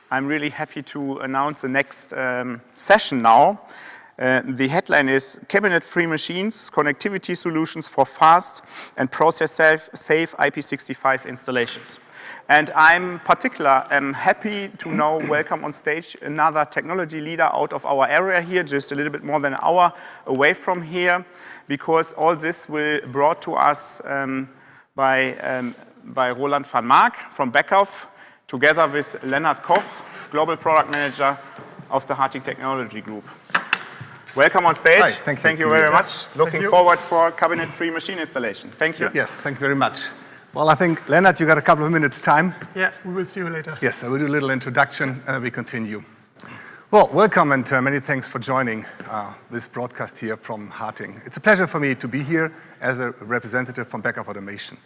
I'm really happy to announce the next session now. The headline is Cabinet-Free Machines, Connectivity Solutions for Fast and Process-Safe IP65 Installations. And I'm particularly happy to now welcome on stage another technology leader out of our area here, just a little bit more than an hour away from here, because all this will be brought to us by Roland van Mark from Beckhoff, together with Lennart Koch, Global Product Manager of the HARTING Technology Group. Welcome on stage. Hi, thank you very much. Looking forward for cabinet-free machine installation. Thank you. Yes, thank you very much. Well, I think, Lennart, you got a couple of minutes time. Yeah, we will see you later. Yes, I will do a little introduction and we continue. Well, welcome and many thanks for joining this broadcast here from HARTING. It's a pleasure for me to be here as a representative from Beckhoff Automation.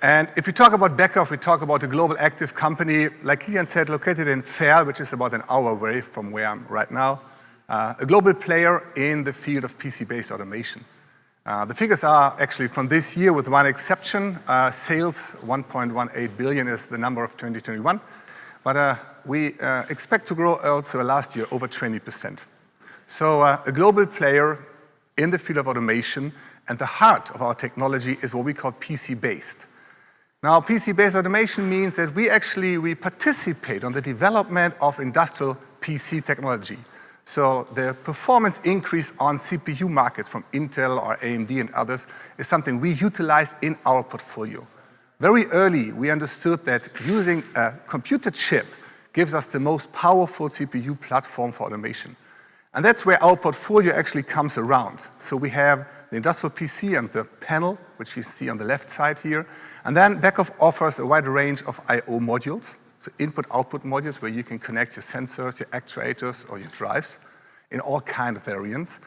And if we talk about Beckhoff, we talk about a global active company, like Ian said, located in Fair, which is about an hour away from where I'm right now. A global player in the field of PC-based automation. The figures are actually from this year with one exception. Sales, 1.18 billion is the number of 2021. But we expect to grow also last year over 20%. So a global player in the field of automation, and the heart of our technology is what we call PC-based. Now, PC-based automation means that we participate on the development of industrial PC technology. So the performance increase on CPU markets from Intel or AMD and others is something we utilize in our portfolio. Very early, we understood that using a computer chip gives us the most powerful CPU platform for automation. And that's where our portfolio actually comes around. So we have the industrial PC and the panel, which you see on the left side here. And then Beckhoff offers a wide range of I/O modules. So input-output modules where you can connect your sensors, your actuators, or your drives in all kinds of variants.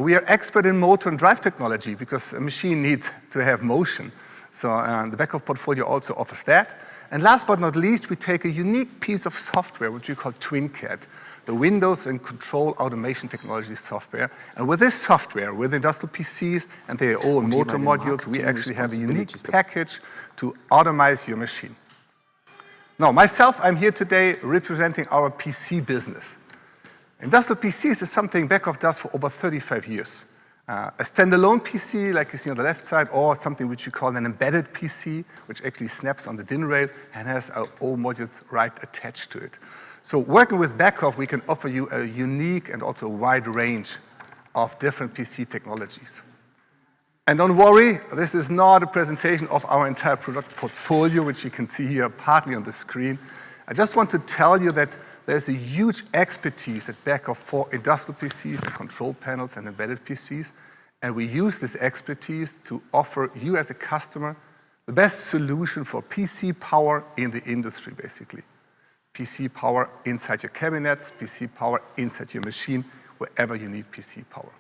We are expert in motor and drive technology because a machine needs to have motion. So the Beckhoff portfolio also offers that. And last but not least, we take a unique piece of software, which we call TwinCAD, the Windows and Control Automation Technology software. And with this software, with industrial PCs and their own motor modules, we actually have a unique package to automate your machine. Now, myself, I'm here today representing our PC business. Industrial PCs is something Beckhoff does for over 35 years. A standalone PC, like you see on the left side, or something which we call an embedded PC, which actually snaps on the DIN rail and has our own modules right attached to it. So working with Beckhoff, we can offer you a unique and also wide range of different PC technologies. And don't worry, this is not a presentation of our entire product portfolio, which you can see here partly on the screen. I just want to tell you that there's a huge expertise at Beckhoff for industrial PCs, the control panels, and embedded PCs. And we use this expertise to offer you as a customer the best solution for PC power in the industry, basically. PC power inside your cabinets, PC power inside your machine, wherever you need PC power.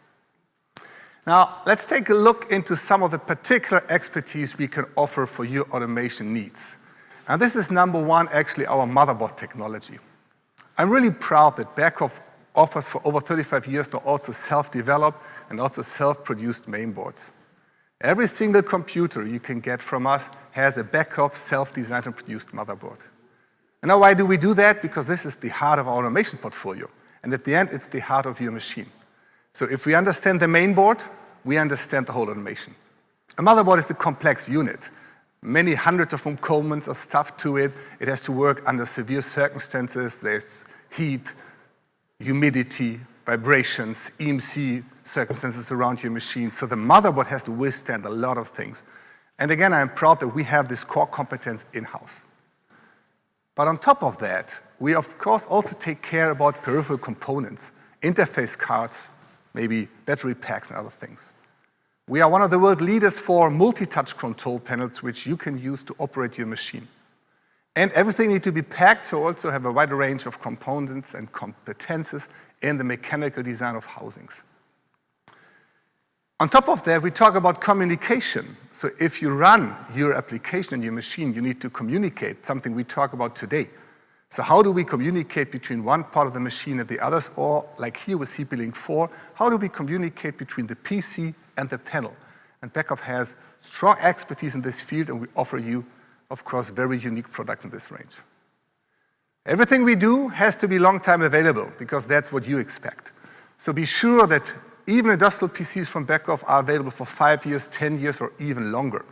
Now, let's take a look into some of the particular expertise we can offer for your automation needs. And this is number one, actually, our motherboard technology. I'm really proud that Beckhoff offers for over 35 years now also self-developed and also self-produced mainboards. Every single computer you can get from us has a Beckhoff self-designed and produced motherboard. And now why do we do that? Because this is the heart of our automation portfolio. And at the end, it's the heart of your machine. So if we understand the mainboard, we understand the whole automation. A motherboard is a complex unit. Many hundreds of components are stuffed to it. It has to work under severe circumstances. There's heat, humidity, vibrations, EMC circumstances around your machine. So the motherboard has to withstand a lot of things. And again, I'm proud that we have this core competence in-house. But on top of that, we of course also take care about peripheral components, interface cards, maybe battery packs and other things. We are one of the world leaders for multi-touch control panels, which you can use to operate your machine. And everything needs to be packed, so also have a wide range of components and competences in the mechanical design of housings. On top of that, we talk about communication. So if you run your application in your machine, you need to communicate, something we talk about today. So how do we communicate between one part of the machine and the others? Or like here with CP-Link 4, how do we communicate between the PC and the panel? And Beckhoff has strong expertise in this field, and we offer you, of course, very unique products in this range. Everything we do has to be long time available because that's what you expect. So be sure that even industrial PCs from Beckhoff are available for 5 years, 10 years, or even longer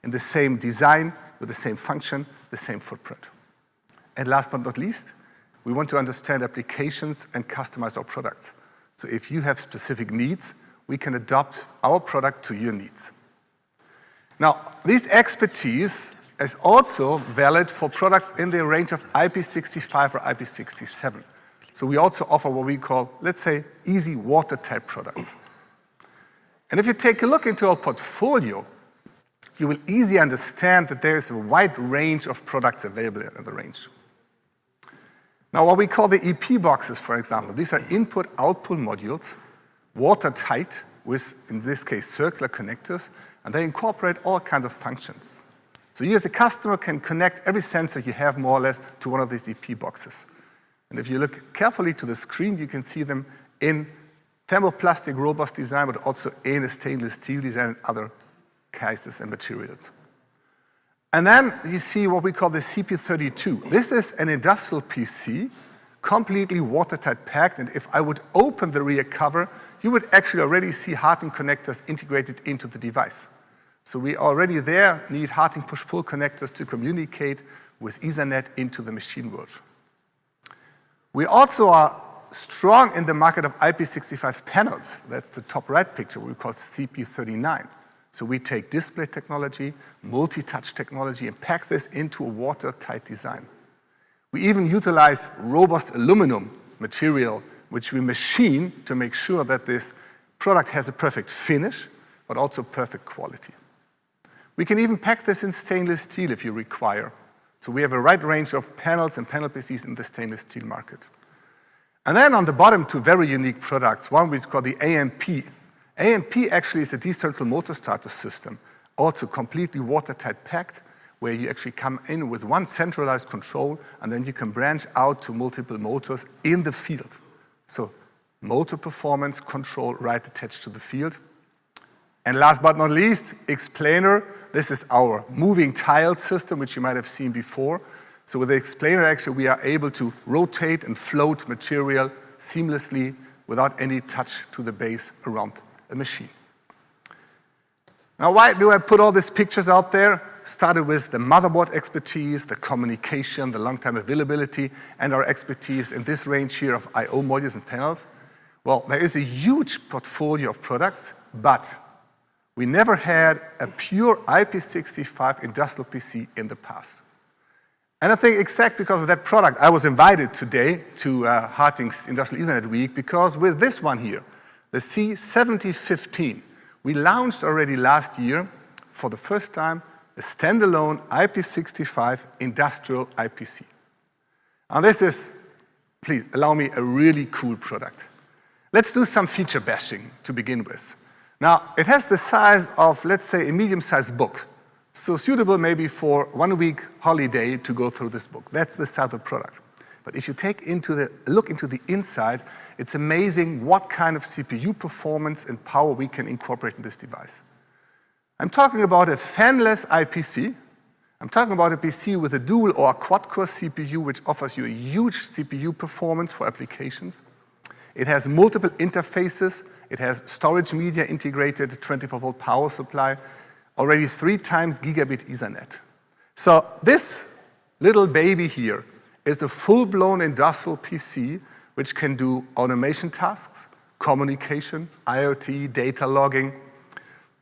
in the same design, with the same function, the same footprint. And last but not least, we want to understand applications and customize our products. So if you have specific needs, we can adapt our product to your needs. Now, this expertise is also valid for products in the range of IP65 or IP67. So we also offer what we call, let's say, easy watertight products. And if you take a look into our portfolio, you will easily understand that there is a wide range of products available in the range. Now, what we call the EP boxes, for example, these are input-output modules, watertight, with, in this case, circular connectors, and they incorporate all kinds of functions. So you as a customer can connect every sensor you have more or less to one of these EP boxes. And if you look carefully to the screen, you can see them in thermoplastic robust design, but also in a stainless steel design and other cases and materials. And then you see what we call the CP32. This is an industrial PC, completely watertight packed, and if I would open the rear cover, you would actually already see HARTING connectors integrated into the device. So we already there need HARTING push-pull connectors to communicate with Ethernet into the machine world. We also are strong in the market of IP65 panels. That's the top right picture, we call CP39. So we take display technology, multi-touch technology, and pack this into a watertight design. We even utilize robust aluminum material, which we machine to make sure that this product has a perfect finish, but also perfect quality. We can even pack this in stainless steel if you require. So we have a wide range of panels and panel PCs in the stainless steel market. And then on the bottom, two very unique products. One we call the AMP. AMP actually is a decentral motor starter system, also completely watertight packed, where you actually come in with one centralized control, and then you can branch out to multiple motors in the field. So motor performance control right attached to the field. And last but not least, explainer. This is our moving tile system, which you might have seen before. So with the explainer, actually, we are able to rotate and float material seamlessly without any touch to the base around a machine. Now, why do I put all these pictures out there? Started with the motherboard expertise, the communication, the long-time availability, and our expertise in this range here of I/O modules and panels. Well, there is a huge portfolio of products, but we never had a pure IP65 industrial PC in the past. And I think exactly because of that product, I was invited today to HARTING's Industrial Ethernet Week, because with this one here, the C7015, we launched already last year, for the first time, a standalone IP65 industrial IPC. And this is, please allow me, a really cool product. Let's do some feature bashing to begin with. Now, it has the size of, let's say, a medium-sized book. So suitable maybe for 1 week holiday to go through this book. That's the size of the product. But if you look into the inside, it's amazing what kind of CPU performance and power we can incorporate in this device. I'm talking about a fanless IPC. I'm talking about a PC with a dual or a quad-core CPU, which offers you a huge CPU performance for applications. It has multiple interfaces. It has storage media integrated, 24-volt power supply, already 3 times gigabit Ethernet. So this little baby here is a full-blown industrial PC which can do automation tasks, communication, IoT, data logging.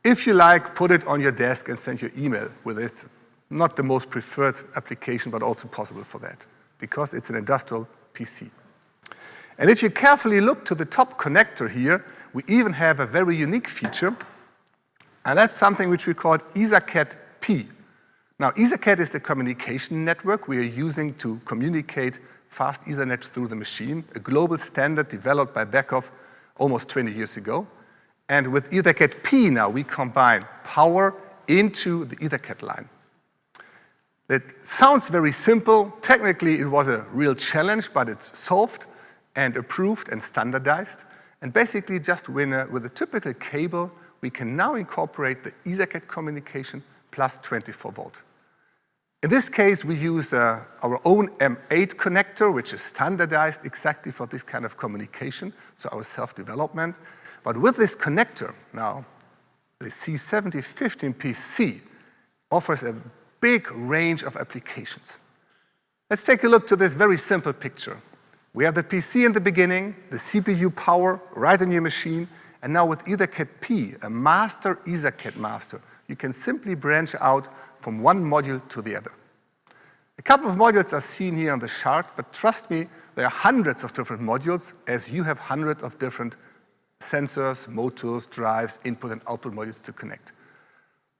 If you like, put it on your desk and send your email with it. Not the most preferred application, but also possible for that, because it's an industrial PC. And if you carefully look to the top connector here, we even have a very unique feature, and that's something which we call EtherCAT-P. Now, EtherCAT is the communication network we are using to communicate fast Ethernet through the machine, a global standard developed by Beckhoff almost 20 years ago. And with EtherCAT-P now, we combine power into the EtherCAT line. It sounds very simple. Technically, it was a real challenge, but it's solved and approved and standardized. And basically, just with a typical cable, we can now incorporate the EtherCAT communication plus 24 volt. In this case, we use our own M8 connector, which is standardized exactly for this kind of communication, so our self-development. But with this connector, now, the C7015 PC offers a big range of applications. Let's take a look to this very simple picture. We have the PC in the beginning, the CPU power right in your machine, and now with EtherCAT P, a master EtherCAT master, you can simply branch out from one module to the other. A couple of modules are seen here on the chart, but trust me, there are hundreds of different modules, as you have hundreds of different sensors, motors, drives, input and output modules to connect.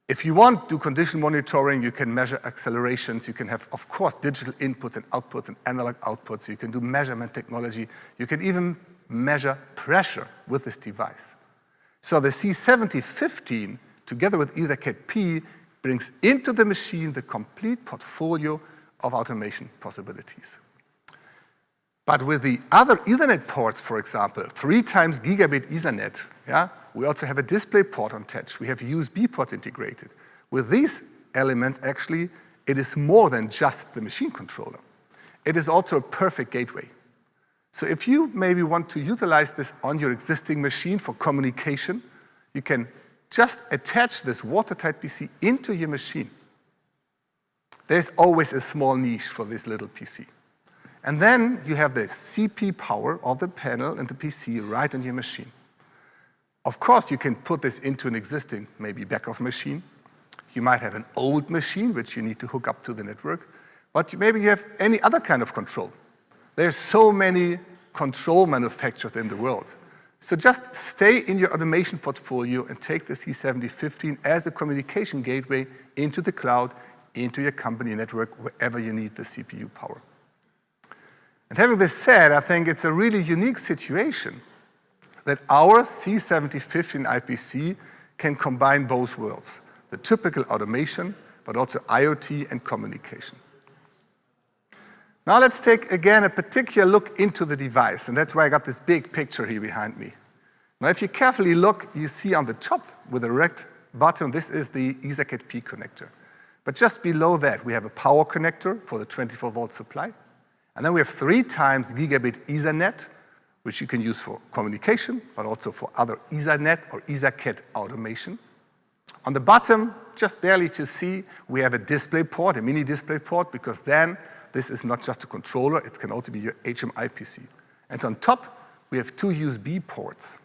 If you want to do condition monitoring, you can measure accelerations. You can have, of course, digital inputs and outputs and analog outputs. You can do measurement technology. You can even measure pressure with this device. So the C7015, together with EtherCAT P, brings into the machine the complete portfolio of automation possibilities. But with the other Ethernet ports, for example, 3 times gigabit Ethernet, we also have a display port attached. We have USB ports integrated. With these elements, actually, it is more than just the machine controller. It is also a perfect gateway. So if you maybe want to utilize this on your existing machine for communication, you can just attach this watertight PC into your machine. There's always a small niche for this little PC. And then you have the CP power of the panel and the PC right on your machine. Of course, you can put this into an existing, maybe backup machine. You might have an old machine, which you need to hook up to the network. But maybe you have any other kind of control. There's so many control manufacturers in the world. So just stay in your automation portfolio and take the C7015 as a communication gateway into the cloud, into your company network, wherever you need the CPU power. And having this said, I think it's a really unique situation that our C7015 IPC can combine both worlds, the typical automation, but also IoT and communication. Now let's take, again, a particular look into the device, and that's why I got this big picture here behind me. Now, if you carefully look, you see on the top with the red button, this is the EtherCAT P connector. But just below that, we have a power connector for the 24-volt supply. And then we have 3 times gigabit Ethernet, which you can use for communication, but also for other Ethernet or EtherCAT automation. On the bottom, just barely to see, we have a display port, a mini display port, because then this is not just a controller, it can also be your HMI PC. And on top, we have 2 USB ports.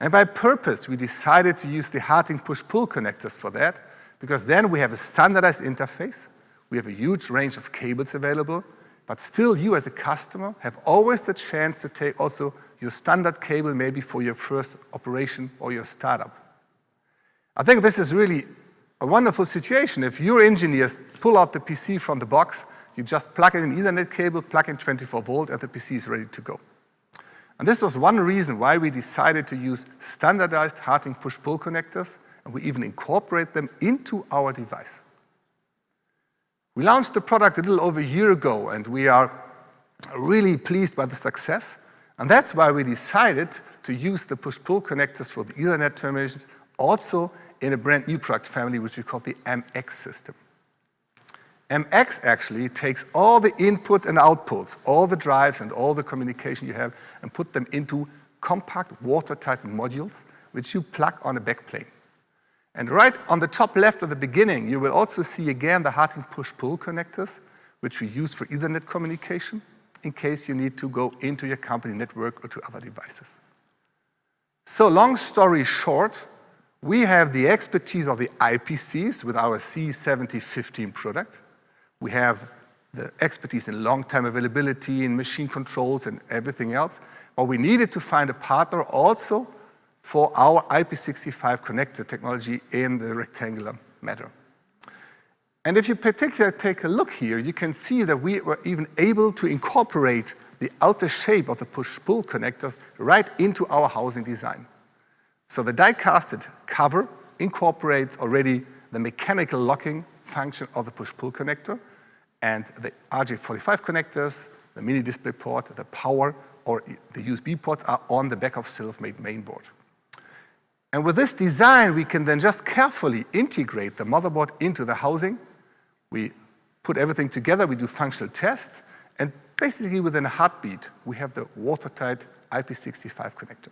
And by purpose, we decided to use the HARTING push-pull connectors for that, because then we have a standardized interface, we have a huge range of cables available, but still you as a customer have always the chance to take also your standard cable maybe for your first operation or your startup. I think this is really a wonderful situation. If your engineers pull out the PC from the box, you just plug in an Ethernet cable, plug in 24 volt, and the PC is ready to go. And this was one reason why we decided to use standardized HARTING push-pull connectors, and we even incorporate them into our device. We launched the product a little over a year ago, and we are really pleased by the success. And that's why we decided to use the push-pull connectors for the Ethernet terminations also in a brand new product family, which we call the MX system. MX actually takes all the input and outputs, all the drives and all the communication you have, and put them into compact watertight modules, which you plug on a backplane. And right on the top left at the beginning, you will also see again the HARTING push-pull connectors, which we use for Ethernet communication in case you need to go into your company network or to other devices. So long story short, we have the expertise of the IPCs with our C7015 product. We have the expertise in long-time availability, in machine controls and everything else. But we needed to find a partner also for our IP65 connector technology in the rectangular matter. And if you particularly take a look here, you can see that we were even able to incorporate the outer shape of the push-pull connectors right into our housing design. So the die-casted cover incorporates already the mechanical locking function of the push-pull connector, and the RJ45 connectors, the mini display port, the power, or the USB ports are on the back of self-made mainboard. And with this design, we can then just carefully integrate the motherboard into the housing. We put everything together, we do functional tests, and basically within a heartbeat, we have the watertight IP65 connector.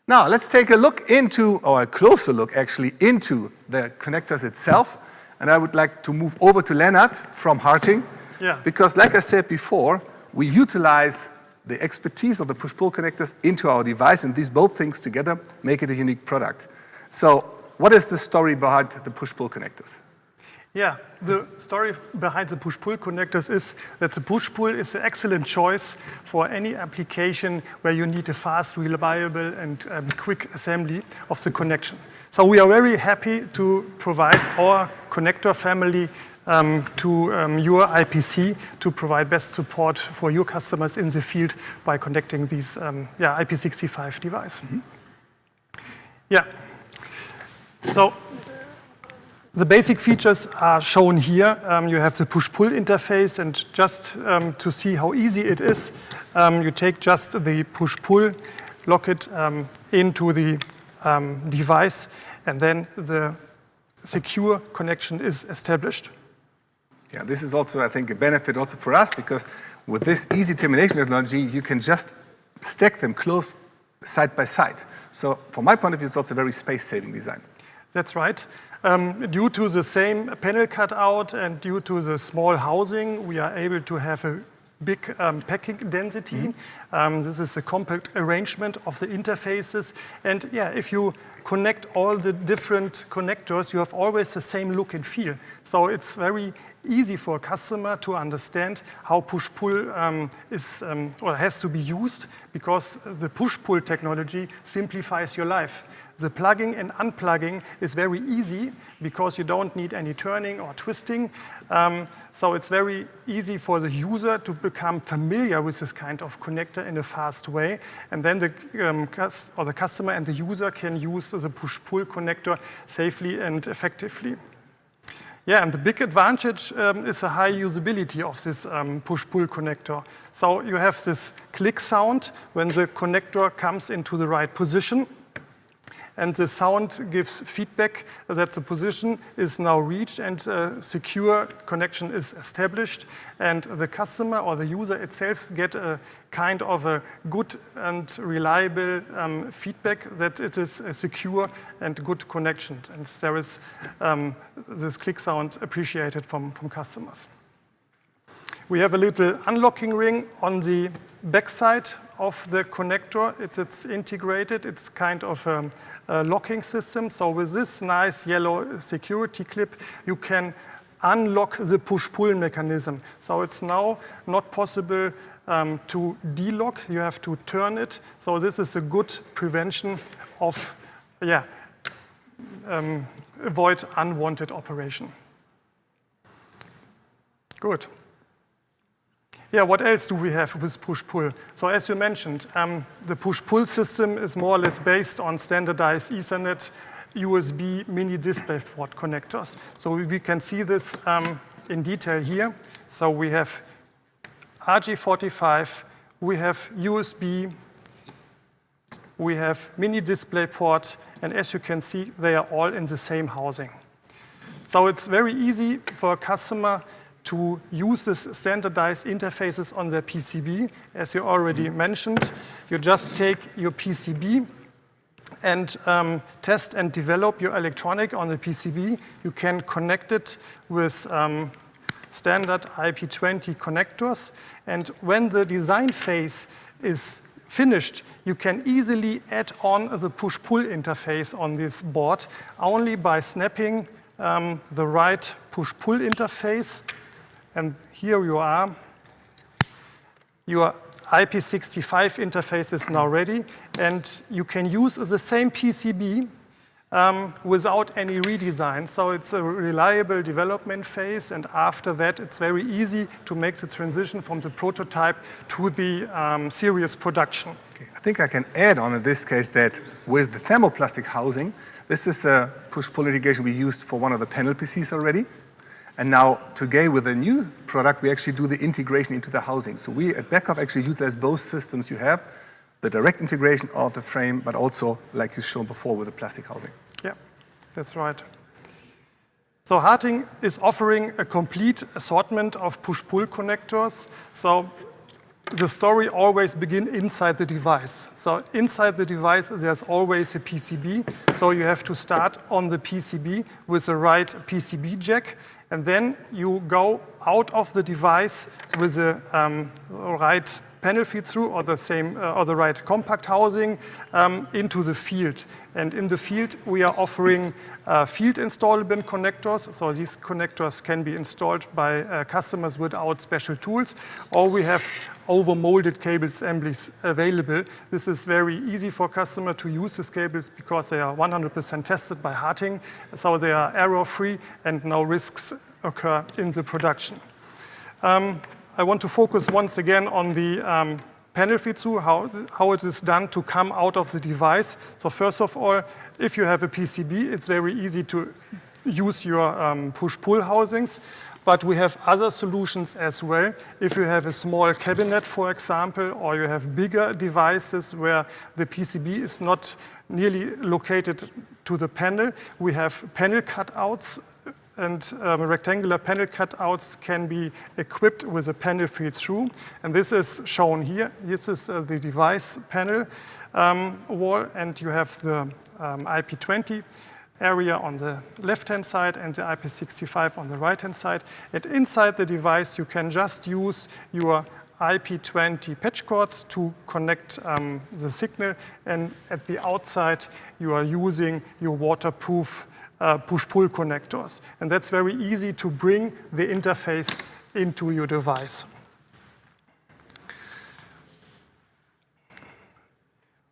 Now, let's take a look into, or a closer look actually, into the connectors itself. And I would like to move over to Lennart from Harting. Yeah. Because like I said before, we utilize the expertise of the push-pull connectors into our device, and these both things together make it a unique product. So what is the story behind the push-pull connectors? Yeah, the story behind the push-pull connectors is that the push-pull is an excellent choice for any application where you need a fast, reliable, and quick assembly of the connection. So we are very happy to provide our connector family to your IPC to provide best support for your customers in the field by connecting these IP65 device. Mm-hmm. Yeah. So the basic features are shown here. You have the push-pull interface, and just to see how easy it is, you take just the push-pull, lock it into the device, and then the secure connection is established. Yeah, this is also, I think, a benefit also for us, because with this easy termination technology, you can just stack them close side by side. So from my point of view, it's also a very space-saving design. That's right. Due to the same panel cutout and due to the small housing, we are able to have a big packing density. Mm-hmm. This is a compact arrangement of the interfaces. And yeah, if you connect all the different connectors, you have always the same look and feel. So it's very easy for a customer to understand how push-pull has to be used, because the push-pull technology simplifies your life. The plugging and unplugging is very easy because you don't need any turning or twisting. So it's very easy for the user to become familiar with this kind of connector in a fast way. And then the customer and the user can use the push-pull connector safely and effectively. Yeah, and the big advantage is the high usability of this push-pull connector. So you have this click sound when the connector comes into the right position. And the sound gives feedback that the position is now reached and a secure connection is established. And the customer or the user itself get a kind of a good and reliable feedback that it is a secure and good connection. And there is this click sound appreciated from customers. We have a little unlocking ring on the backside of the connector. It's integrated. It's kind of a locking system. So with this nice yellow security clip, you can unlock the push-pull mechanism. So it's now not possible to de-lock. You have to turn it. So this is a good prevention of, avoid unwanted operation. Good. Yeah, what else do we have with push-pull? So as you mentioned, the push-pull system is more or less based on standardized Ethernet, USB, mini DisplayPort connectors. So we can see this in detail here. So we have RJ45, we have USB, we have mini DisplayPort, and as you can see, they are all in the same housing. So it's very easy for a customer to use this standardized interfaces on their PCB. As you already mentioned, you just take your PCB and test and develop your electronic on the PCB. You can connect it with standard IP20 connectors. And when the design phase is finished, you can easily add on the push-pull interface on this board only by snapping the right push-pull interface. And here you are. Your IP65 interface is now ready, and you can use the same PCB without any redesign. So it's a reliable development phase, and after that, it's very easy to make the transition from the prototype to the serious production. Okay. I think I can add on in this case that with the thermoplastic housing, this is a push-pull integration we used for one of the panel PCs already. And now, today, with a new product, we actually do the integration into the housing. So we at Beckhoff actually utilize both systems you have, the direct integration of the frame, but also, like you shown before, with the plastic housing. Yeah, that's right. So HARTING is offering a complete assortment of push-pull connectors. So the story always begins inside the device. So inside the device, there's always a PCB. So you have to start on the PCB with the right PCB jack. And then you go out of the device with the right panel feed-through or the right compact housing into the field. And in the field, we are offering field installable connectors. So these connectors can be installed by customers without special tools, or we have over-molded cable assemblies available. This is very easy for customer to use these cables because they are 100% tested by HARTING, so they are error-free and no risks occur in the production. I want to focus once again on the panel feed-through, how it is done to come out of the device. So first of all, if you have a PCB, it's very easy to use your push-pull housings. But we have other solutions as well. If you have a small cabinet, for example, or you have bigger devices where the PCB is not nearly located to the panel, we have panel cutouts, and rectangular panel cutouts can be equipped with a panel feed-through. And this is shown here. This is the device panel wall, and you have the IP20 area on the left-hand side and the IP65 on the right-hand side. And inside the device, you can just use your IP20 patch cords to connect the signal. And at the outside, you are using your waterproof push-pull connectors. And that's very easy to bring the interface into your device.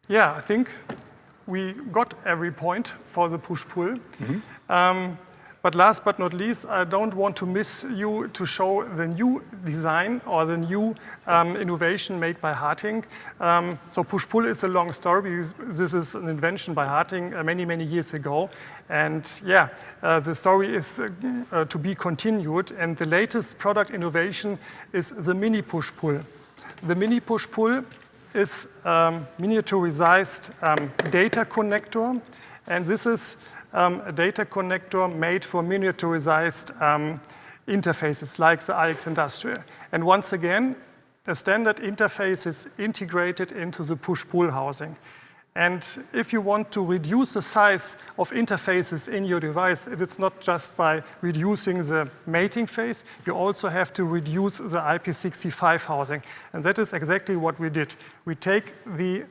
Yeah, I think we got every point for the push-pull. But last but not least, I don't want to miss you to show the new design or the new innovation made by HARTING. So push-pull is a long story because this is an invention by HARTING many, many years ago. And yeah, the story is to be continued. And the latest product innovation is the mini push-pull. The mini push-pull is miniaturized data connector, and this is a data connector made for miniaturized interfaces like the iX Industrial. And once again, a standard interface is integrated into the push-pull housing. And if you want to reduce the size of interfaces in your device, it is not just by reducing the mating phase, you also have to reduce the IP65 housing. And that is exactly what we did. We take the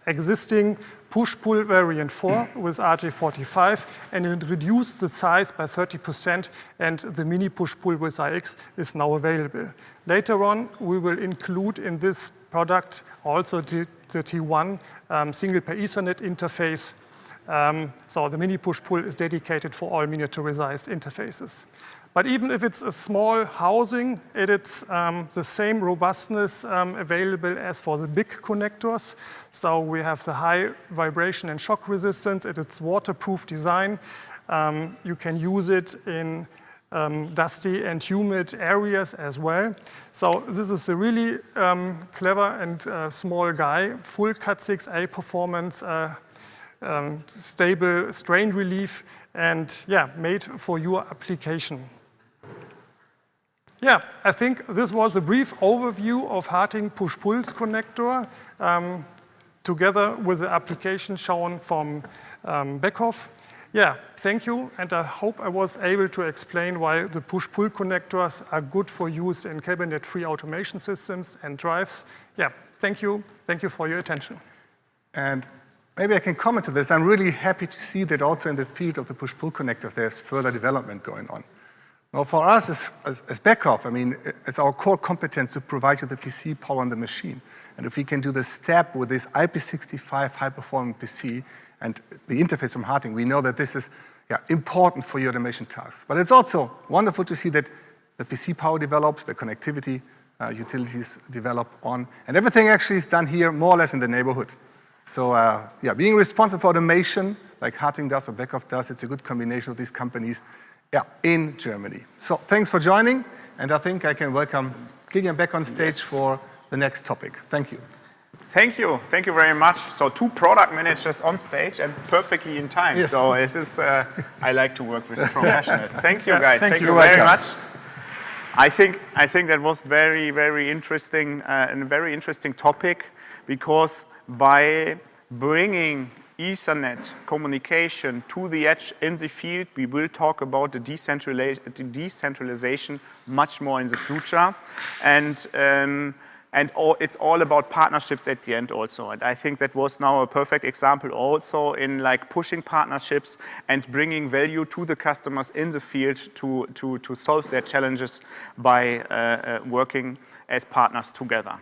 existing push-pull variant 4 with RJ45 and it reduced the size by 30%, and the mini push-pull with iX is now available. Later on, we will include in this product also the T1 single pair Ethernet interface. So the mini push-pull is dedicated for all miniaturized interfaces. But even if it's a small housing, it's the same robustness available as for the big connectors. So we have the high vibration and shock resistance. It's waterproof design. You can use it in dusty and humid areas as well. So this is a really clever and small guy, full Cat6a performance, stable strain relief, and yeah, made for your application. Yeah, I think this was a brief overview of HARTING push-pull connector together with the application shown from Beckhoff. Yeah, thank you, and I hope I was able to explain why the push-pull connectors are good for use in cabinet-free automation systems and drives. Yeah, thank you for your attention. And maybe I can comment to this. I'm really happy to see that also in the field of the push-pull connectors, there's further development going on. Now, for us as Beckhoff, I mean, it's our core competence to provide you the PC power on the machine. And if we can do this step with this IP65 high-performing PC and the interface from HARTING, we know that this is important for your automation tasks. But it's also wonderful to see that the PC power develops, the connectivity utilities develop on, and everything actually is done here more or less in the neighborhood. So being responsible for automation, like HARTING does or Beckhoff does, it's a good combination of these companies in Germany. So thanks for joining, and I think I can welcome Kilian back on stage for the next topic. Thank you. Thank you very much. So 2 product managers on stage and perfectly in time. Yes. So this is, I like to work with professionals. Thank you guys, thank thank you. you very Welcome. much. I think that was very interesting and a very interesting topic, because by bringing Ethernet communication to the edge in the field, we will talk about the decentralization much more in the future. And it's all about partnerships at the end also. And I think that was now a perfect example also in like pushing partnerships and bringing value to the customers in the field to solve their challenges by working as partners together.